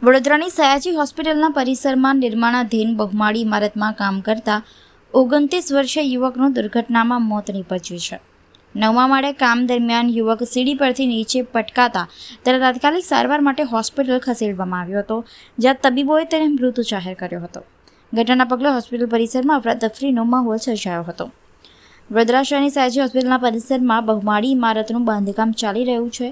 વડોદરાની સયાજી હોસ્પિટલના પરિસરમાં નિર્માણાધીન બહુમાળી ઇમારતમાં કામ કરતા 29 વર્ષીય યુવકનું દુર્ઘટનામાં મોત નીપજ્યું છે। 9મા માળે કામ દરમિયાન યુવક સીડી પરથી નીચે પટકાતા તેને તાત્કાલિક સારવાર માટે હોસ્પિટલ ખસેડવામાં આવ્યો હતો, જ્યાં તબીબોએ તેને મૃત જાહેર કર્યો હતો। ઘટનાના પગલે હોસ્પિટલ પરિસરમાં અફરાતફરીનો માહોલ સર્જાયો હતો। વડોદરા શહેરની સયાજી હોસ્પિટલના પરિસરમાં બહુમાળી ઇમારતનું બાંધકામ ચાલી રહ્યું છે।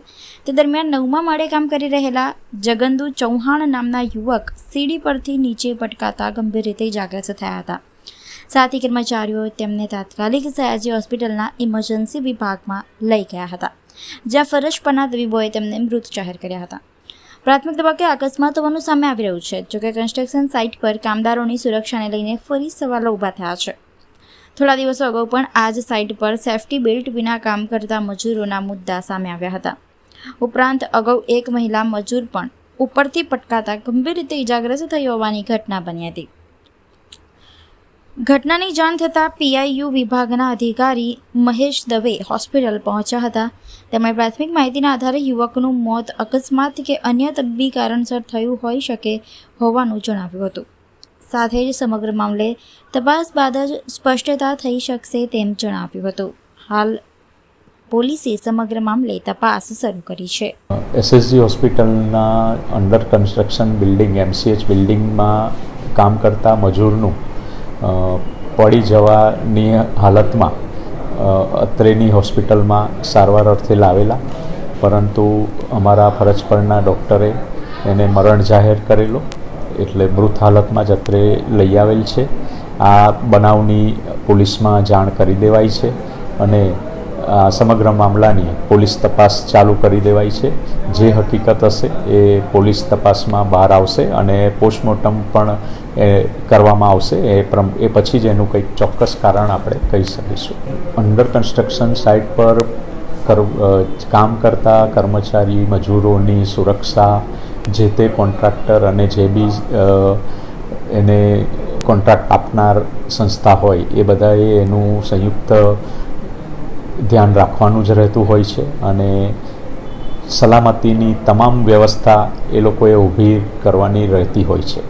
તે દરમિયાન 9મા માળે કામ કરી રહેલા જગંદુ ચૌહાણ નામના યુવક સીડી પરથી નીચે પટકાતા ગંભીર રીતે ઇજાગ્રસ્ત થયા હતા। સાથી કર્મચારીઓએ તેમને તાત્કાલિક સયાજી હોસ્પિટલના ઇમરજન્સી વિભાગમાં લઈ ગયા હતા, જ્યાં ફરજ પરના તબીબોએ તેમને મૃત જાહેર કર્યા હતા। પ્રાથમિક તબક્કે અકસ્માત હોવાનું સામે આવી રહ્યું છે। જોકે કન્સ્ટ્રક્શન સાઇટ પર કામદારોની સુરક્ષાને લઈને ફરી સવાલો ઊભા થયા છે। થોડા દિવસો અગાઉ પણ આ જ સાઇટ પર સેફટી બેલ્ટ વિના કામ કરતા મજૂરોના મુદ્દા સામે આવ્યા હતા। ઉપરાંત અગાઉ એક મહિલા મજૂર પણ ઉપરથી પટકાતા ગંભીર રીતે ઇજાગ્રસ્ત થઈ હોવાની ઘટના બની હતી। ઘટનાની જાણ થતાં પીઆઈયુ વિભાગના અધિકારી મહેશ દવે હોસ્પિટલ પહોંચ્યા હતા। તેમણે પ્રાથમિક માહિતીના આધારે યુવકનું મોત અકસ્માત કે અન્ય તબીબી કારણસર થયું હોઈ શકે હોવાનું જણાવ્યું હતું। સાથે જ સમગ્ર મામલે તપાસ બાદ જ સ્પષ્ટતા થઈ શકશે તેમ જણાવ્યું હતું। હાલ પોલીસે સમગ્ર મામલે તપાસ શરૂ કરી છે। એસએસજી હોસ્પિટલના અંડર કન્સ્ટ્રક્શન બિલ્ડિંગ એમસીએચ બિલ્ડિંગમાં કામ કરતા મજૂરનું પડી જવાની હાલતમાં અત્રેની હોસ્પિટલમાં સારવાર અર્થે લાવેલા, પરંતુ અમારા ફરજ પરના ડૉક્ટરે એને મરણ જાહેર કરેલો, એટલે મૃત હાલતમાં જ અત્રે લઈ આવેલ છે। આ બનાવની પોલીસમાં જાણ કરી દેવાઈ છે અને સમગ્ર મામલાની પોલીસ તપાસ ચાલુ કરી દેવાઈ છે। જે હકીકત હશે એ પોલીસ તપાસમાં બહાર આવશે અને પોસ્ટમોર્ટમ પણ કરવામાં આવશે। એ પછી જ એનું કંઈક ચોક્કસ કારણ આપણે કહી શકીશું। અંડર કન્સ્ટ્રક્શન સાઇટ પર કામ કરતા કર્મચારી મજૂરોની સુરક્ષા જે તે કોન્ટ્રાક્ટર અને જે બી એને કોન્ટ્રાક્ટ આપનાર સંસ્થા હોય એ બધાએ એનું સંયુક્ત ધ્યાન રાખવાનું જ રહેતું હોય છે અને સલામતીની તમામ વ્યવસ્થા એ લોકોએ ઊભી કરવાની રહેતી હોય છે।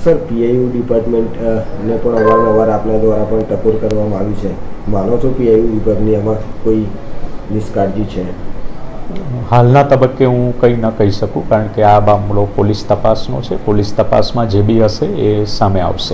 સર, પીઆઈયુ ડિપાર્ટમેન્ટને પણ અવારનવાર આપના દ્વારા પણ ટકોર કરવામાં આવ્યું છે। માનો છો પીઆઈયુ વિભાગની આમાં કોઈ નિષ્કાળજી છે? હાલના તબક્કે હું કંઈ ન કહી શકું, કારણ કે આ મામલો પોલીસ તપાસનો છે। પોલીસ તપાસમાં જે બી હશે એ સામે આવશે।